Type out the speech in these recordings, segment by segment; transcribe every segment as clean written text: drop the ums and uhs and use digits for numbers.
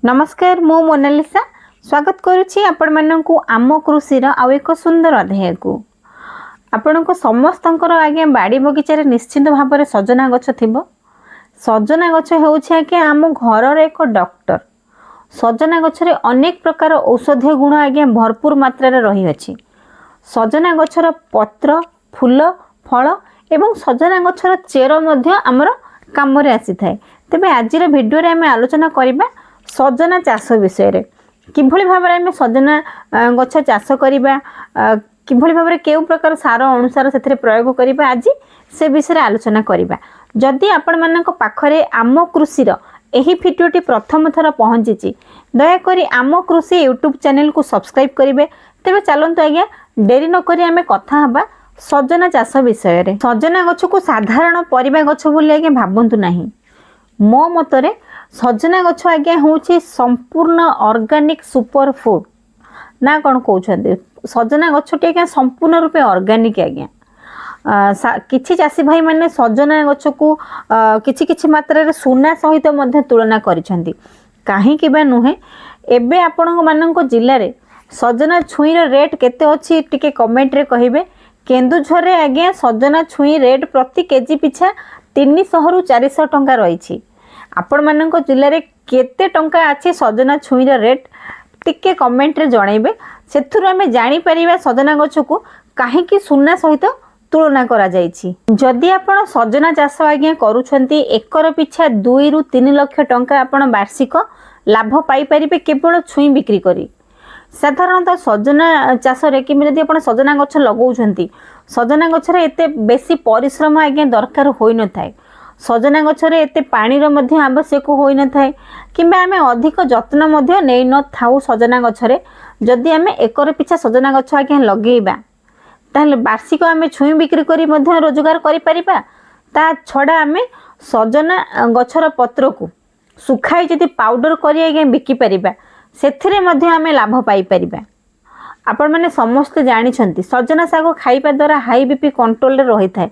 नमस्कार मु मोनालिसा स्वागत करुछि आपण माननकु आम कृषि आउ एक सुंदर अध्याय को आपण को समस्तंकर आगे बाड़ी बगीचा रे निश्चित भाव में सजना गछ थिबो। सजना गछ हेउछि आगे आम घर एक डॉक्टर। सजना गछ रे अनेक प्रकार औषधीय गुण आगे भरपूर मात्रा रे रही अछि। सजना गछर पत्र फूल फल एवं सजना गछर चेर मध्य आमर काम रे आसी थाए। तेबे आजिर भिडियो रे आमे आलोचना करिबा सजना चाष विषय रे किभଳି भाबरे आमे सजना गछ चाष करिबा किभଳି भाबरे केउ प्रकार सार अनुसार सेथरे प्रयोग करिबा आज से विषय रे आलोचना करिबा। जदि आपण मानक पाखरे आम कृषि रो एही भिडियोटी प्रथम थर पहुंचीची दया करी आम कृषि यूट्यूब चैनल को सब्सक्राइब करिवे। तेबे चलंतु आज्ञा देरी न करी आमे कथा हबा सजना चाष विषय रे। सजना गछ को साधारण परिबा गछ बोली आज्ञा भाबंतु नाही। मो मतरे सजना गछ आज्ञा होछि संपूर्ण ऑर्गेनिक सुपर फूड ना कौन कहते सजना गछटी आज्ञा संपूर्ण रूपे ऑर्गेनिक आज्ञा। किछि चाषी भाई माने सजना गछ को किछि किछि मात्रा रे सुना सहित मध्य तुलना करिसेंती। काहे कि बा नुहे एबे आपण मानक जिल्ला रे सजना छुई रो रेट केते अछि टिके कमेंट रे कहिबे। केन्दुझर रे आज्ञा सजना छुई रेट प्रति केजी पिछा 300 रु 400 टंका रही। आपण मानक जिल्ला रे केते टंका अछि सजना छुई रो रेट टिके कमेंट रे जणाइबे। सेथुर आमे जानि परिबा सजना गछ को काहे कि सुना सहित तुलना करा जायछि। जदि आपण सजना चाष आज्ञा करूछंती एकर पिछा 2 रु 3 लाख टंका आपण वार्षिक लाभ पाई परिबे केवल छुई बिक्री करी। साधारणतः सजना चाष रे कि जदि आपण सजना गछ लगाउछंती सजना गछ रे एते बेसी परिश्रम आज्ञा दरकार होई न थाए। सजना गछ रे एते पानी रो मध्य आवश्यक होई न थाए किबा आमे अधिक जत्न मध्य नै न थाउ। सजना गछ रे जदि आमे एकर पिछा सजना गछ आज्ञा लगेइबा ताहले वार्षिक आमे छुई बिक्री करी मध्य रोजगार करि परिबा। ता छडा आमे सजना गछर पत्र को सुखाई जदि पाउडर करी आज्ञा बिकी परिबा सेथिरे मध्य आमे लाभ पाई परिबा। आपण माने समस्त जानि छंती सजना साग खाइबा द्वारा हाई बीपी कंट्रोल रे रही थाए।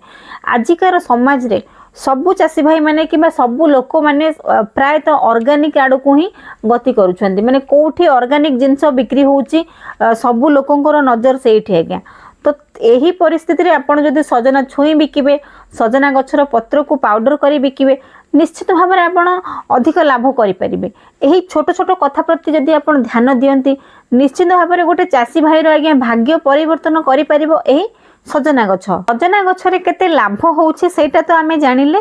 आजिकार समाज रे सबु चाषी भाई माने किबा सबु लोक माने प्राय तो ऑर्गेनिक आड़ को ही गति करूछंती। माने कोठी ऑर्गेनिक जिंस बिक्री होउची सबु लोकंकर नजर सेठी आज्ञा। तो एही परिस्थिति रे आपण जदि सजना छुई बिकिबे सजना गछर पत्र को पाउडर करी बिकिबे निश्चित भाव में आपण अधिक लाभ करि परिबे। एही छोट छोट कथा प्रति जदि आपण ध्यान दियंती निश्चित भाव में गोटे चाषी भाई रो आज्ञा भाग्य परिवर्तन करि परिबो। एही सजना गछ रे केते लाभ होउछि सेटा तो आमे जानिले।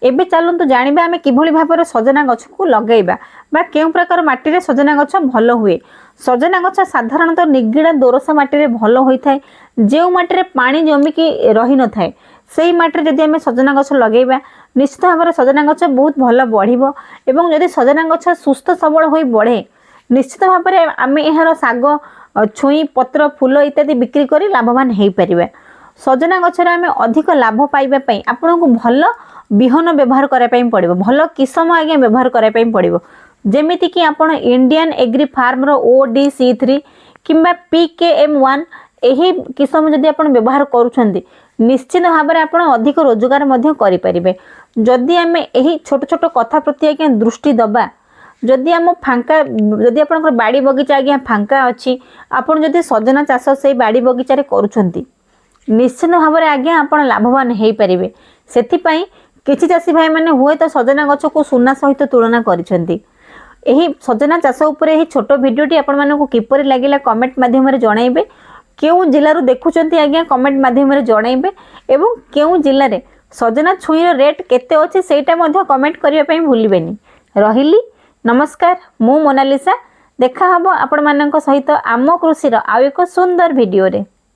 एबे चलंतु जानिबा आमे किभଳି भाबरे सजना गछ को लगेइबा बा केउ प्रकार माटी रे सजना गछ भलो हुए। सजना गछ साधारणतः निगिड़ा दोरसा माटी रे भलो होई थाए। जे माटी रे पानी जमी की रही न थाए सेही माटी रे जदि आमे सजना गछ लगेइबा निश्चित भाबरे सजना गछ बहुत भलो बढ़िबो। एवं जदि सजना गछ सुस्थ सबल होई बढ़े निश्चित भाबरे आमे एहार साग छुई पत्र फूल इत्यादि बिक्री करी लाभवान हेई परिबा। सजना गछ रे आमे अधिक लाभ पाइबा पई आपन को भलो बिहन व्यवहार करै पई पड़िबो। भलो किसम आज्ञा व्यवहार करै पई पड़िबो। जेमिति कि आपण इंडियन एग्री फार्म रो OD-C3 किंबा PKM1 एही किसम जदि आपण व्यवहार करूछंती निश्चित भाव में आपण अधिक रोजगार मध्य करि परिबे। जदि आमे एही छोट छोट कथा प्रति आज्ञा दृष्टि दबा जदि आम फांका जदि आपनकर बाड़ी बगीचा आज्ञा फांका अछि आपण जदि सजना चाष से बाड़ी बगीचा रे करूछंती निश्चित भाव में आज्ञा आपण लाभवान हेई परिबे। सेथि पई किछि चाषी भाई माने हुए तो सजना गछ को सुना सहित तुलना करिसेंती। एही सजना चाष उपरे एही छोट भिडियोटी आपण मानको किपरि लागिला कमेंट माध्यम रे जणाइबे। केउ जिल्ला रो देखुचंती आज्ञा कमेंट माध्यम रे जणाइबे एवं केउ जिल्ला रे सजना छुई रो रेट केते अछि सेटा मध्य कमेंट करिया पई भूलिबेनी। रहिली नमस्कार मु मोनालिसा। देखा हबो आपण मानक सहित आम कृषि रो आ एक सुंदर भिडियो रे।